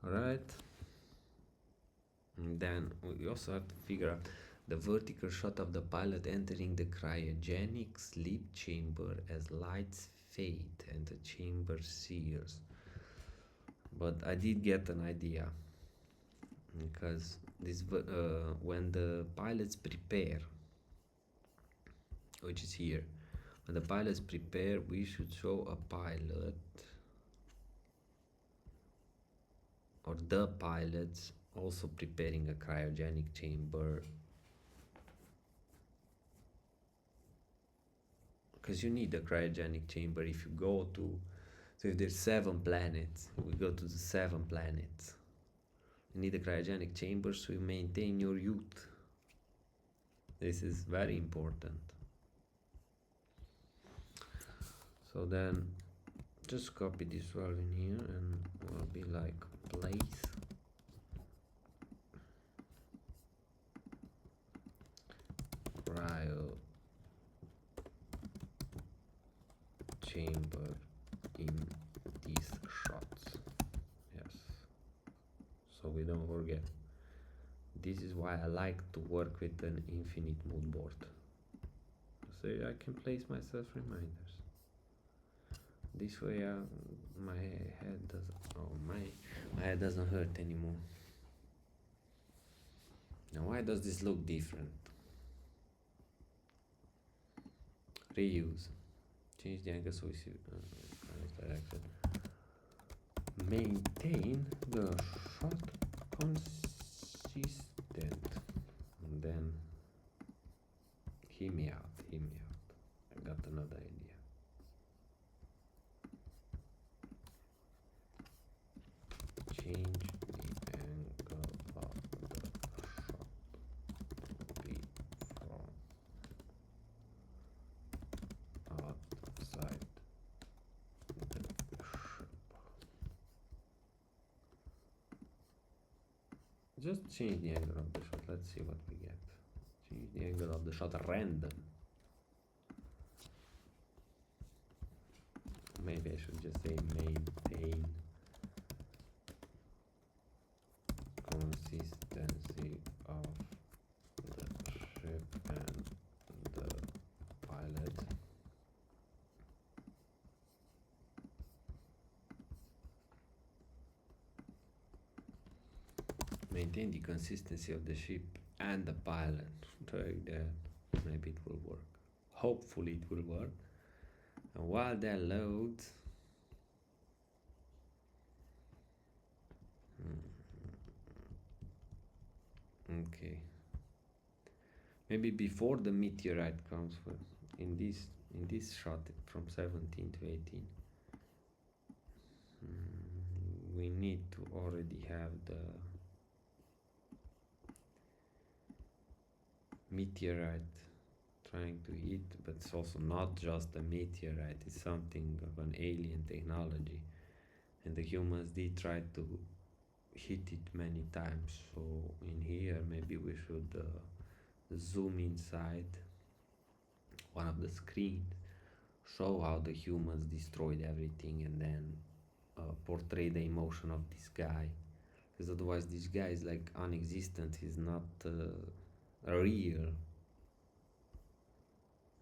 S1: Alright. And then we also have to figure out the vertical shot of the pilot entering the cryogenic sleep chamber as lights fade and the chamber sears. But I did get an idea, because this when the pilots prepare, which is here, when the pilots prepare, we should show a pilot or the pilots also preparing a cryogenic chamber, because you need a cryogenic chamber if you go to, so if there's 7 planets, we go to the 7 planets, you need a cryogenic chamber so you maintain your youth. This is very important. So then just copy this value in here and will be like place cryo chamber in these shots. Yes, so we don't forget. This is why I like to work with an infinite mood board, so I can place myself reminders. This way my head doesn't hurt anymore. Now why does this look different? Reuse. Change the angle so we see directed. Maintain the shot consistent. And then hear me out. I got another idea. Change the angle of the shot to be from outside the ship. Just change the angle of the shot. Let's see what we get. Change the angle of the shot at random. Maybe I should just say maintain consistency of the ship and the pilot. Maintain the consistency of the ship and the pilot. Try that. Maybe it will work. Hopefully it will work. And while that loads, okay, maybe before the meteorite comes in this shot from 17 to 18, we need to already have the meteorite trying to hit, but it's also not just a meteorite, it's something of an alien technology, and the humans did try to hit it many times. So in here maybe we should zoom inside one of the screens, show how the humans destroyed everything, and then portray the emotion of this guy, because otherwise this guy is like non-existent. He's not real.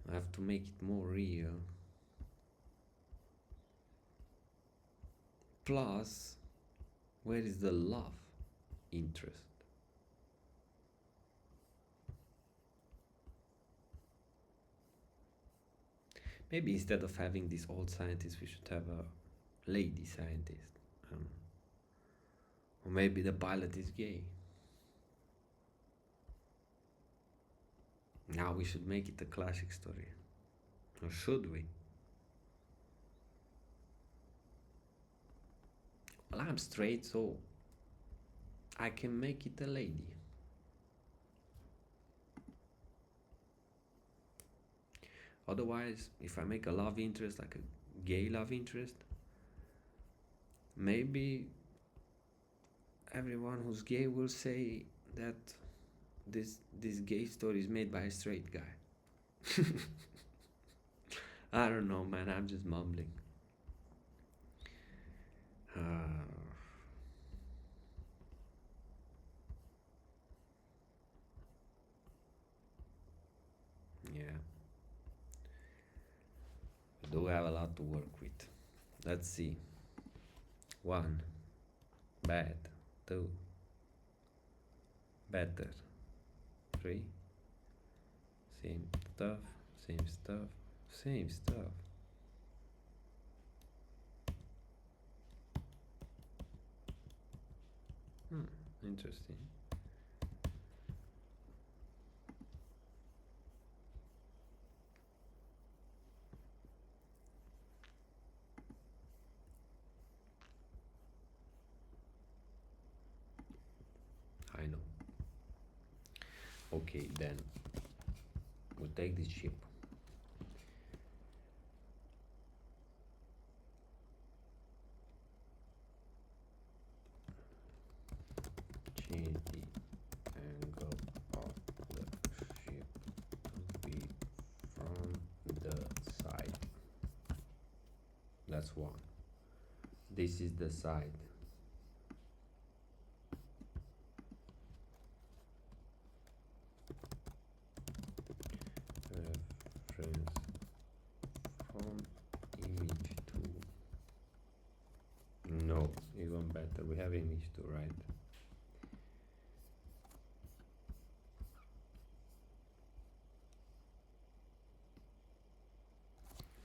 S1: I have to make it more real. Plus, where is the love interest? Maybe instead of having this old scientist, we should have a lady scientist. Or maybe the pilot is gay. Now we should make it a classic story. Or should we? Well, I'm straight, so I can make it a lady. Otherwise, if I make a love interest, like a gay love interest, maybe everyone who's gay will say that this gay story is made by a straight guy. I don't know, man, I'm just mumbling. Yeah. We do have a lot to work with. Let's see. 1. Bad. 2. Better. 3. Same stuff, same stuff, same stuff. Interesting. I know. Okay, then we'll take this ship. Change the angle of the ship to be from the side. That's 1. This is the side. Reference from image 2. No, even better. We have image 2, right?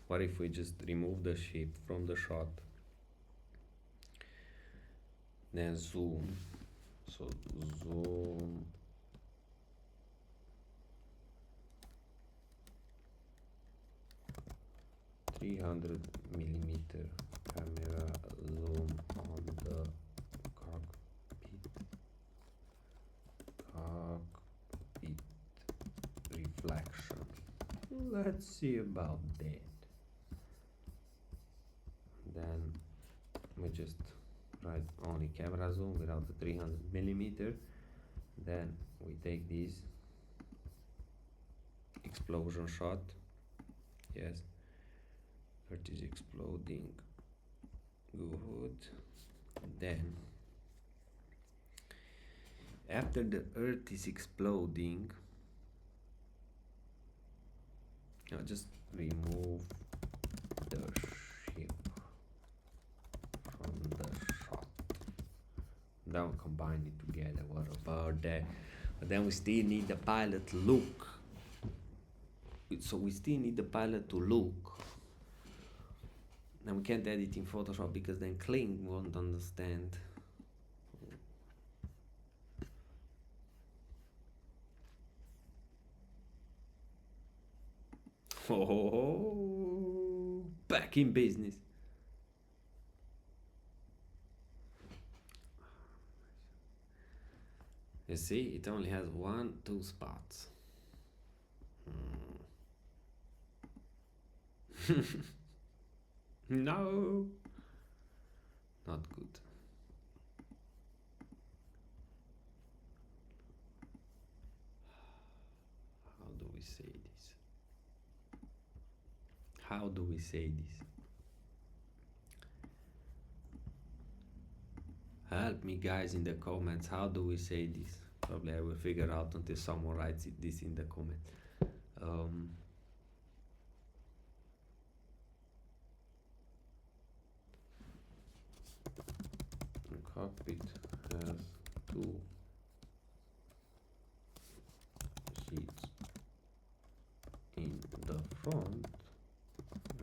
S1: What if we just remove the ship from the shot, then zoom? So zoom .300 millimeter camera zoom on the cockpit reflection. Let's see about that. Then we just write only camera zoom without the 300 millimeter. Then we take this explosion shot. Yes, Earth is exploding. Good. Then after the Earth is exploding, I'll just remove the ship from the shot. Then combine it together. What about that? But then we still need the pilot to look. So we still need the pilot to look. And we can't edit in Photoshop because then Kling won't understand. Oh, back in business. You see, it only has 2 spots. No, not good. How do we say this? Help me, guys, in the comments. How do we say this? Probably I will figure out until someone writes this in the comments. Cockpit has two seats in the front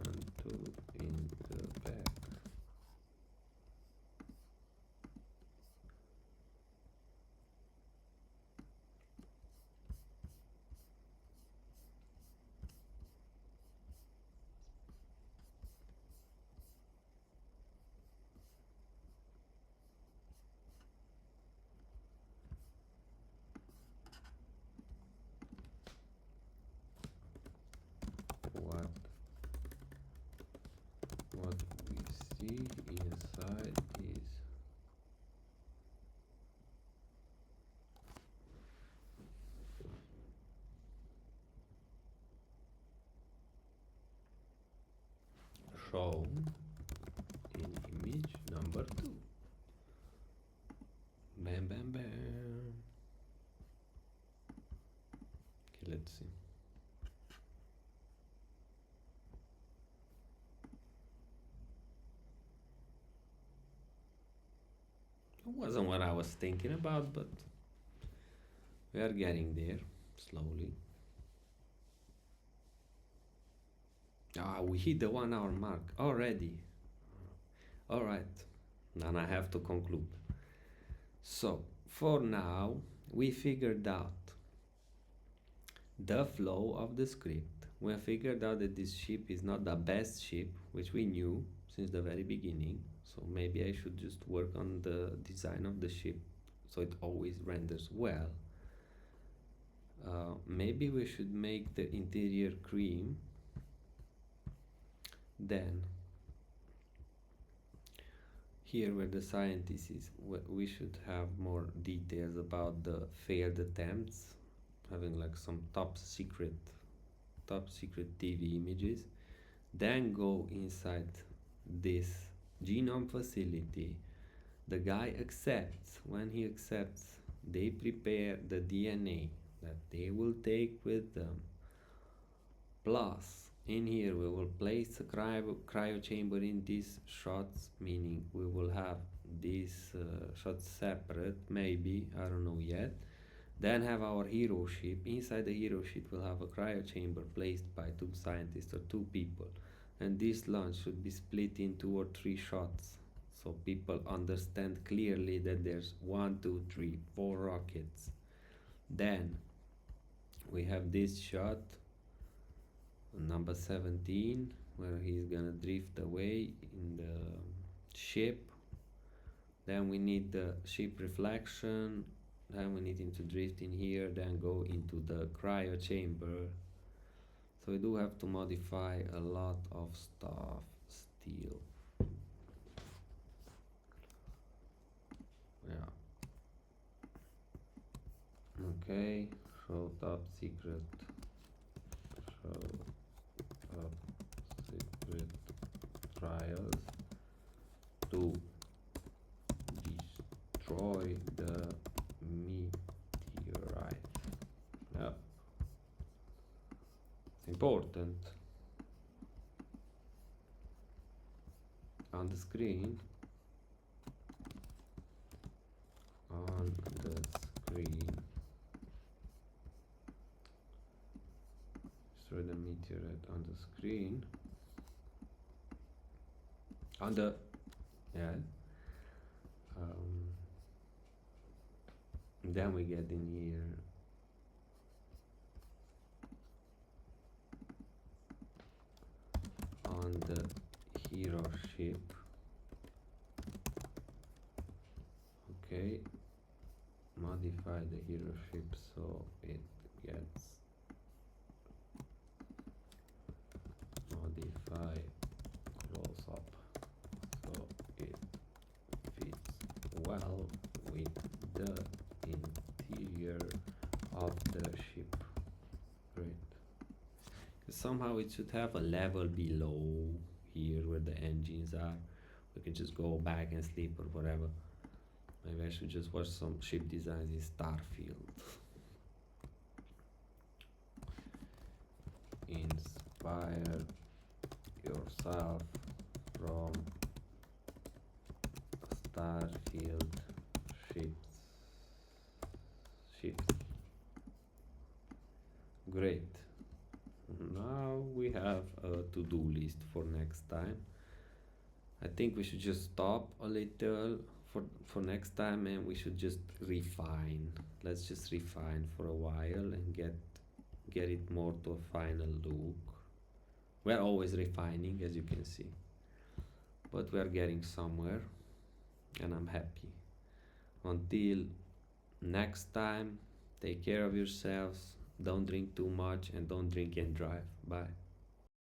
S1: and two in the back. What we see inside is shown in image number 2. Bam bam bam. Okay, let's see. It wasn't what I was thinking about, but we are getting there slowly. We hit the 1 hour mark already. All right, then I have to conclude. So for now, we figured out the flow of the script. We have figured out that this ship is not the best ship, which we knew since the very beginning. So maybe I should just work on the design of the ship so it always renders well. Maybe we should make the interior cream. Then here where the scientist is, we should have more details about the failed attempts, having like some top secret TV images. Then go inside this genome facility. The guy accepts. When he accepts, they prepare the DNA that they will take with them. Plus, in here we will place a cryo chamber in these shots, meaning we will have these shots separate, maybe, I don't know yet. Then have our hero ship. Inside the hero ship we'll have a cryo chamber placed by 2 scientists or 2 people. And this launch should be split in 2 or 3 shots, so people understand clearly that there's 1, 2, 3, 4 rockets. Then we have this shot, number 17, where he's gonna drift away in the ship. Then we need the ship reflection. Then we need him to drift in here, then go into the cryo chamber. So we do have to modify a lot of stuff still. Yeah. Okay, show top secret. Show top secret trials to destroy the meteorite. Yeah. It's important. On the screen. Destroy the meteorite on the screen. On the, yeah. Then we get in here on the hero ship. Okay, modify the hero ship so it gets modify close up so it fits well with the interior of the ship. Great. Because somehow it should have a level below here where the engines are. We can just go back and sleep or whatever. Maybe I should just watch some ship designs in Starfield. Inspire yourself from Starfield ships. Great. Now we have a to-do list for next time. I think we should just stop a little for next time, and we should just refine. Let's just refine for a while and get it more to a final look. We're always refining, as you can see, but we're getting somewhere, and I'm happy. Until next time, take care of yourselves, don't drink too much, and don't drink and drive. Bye.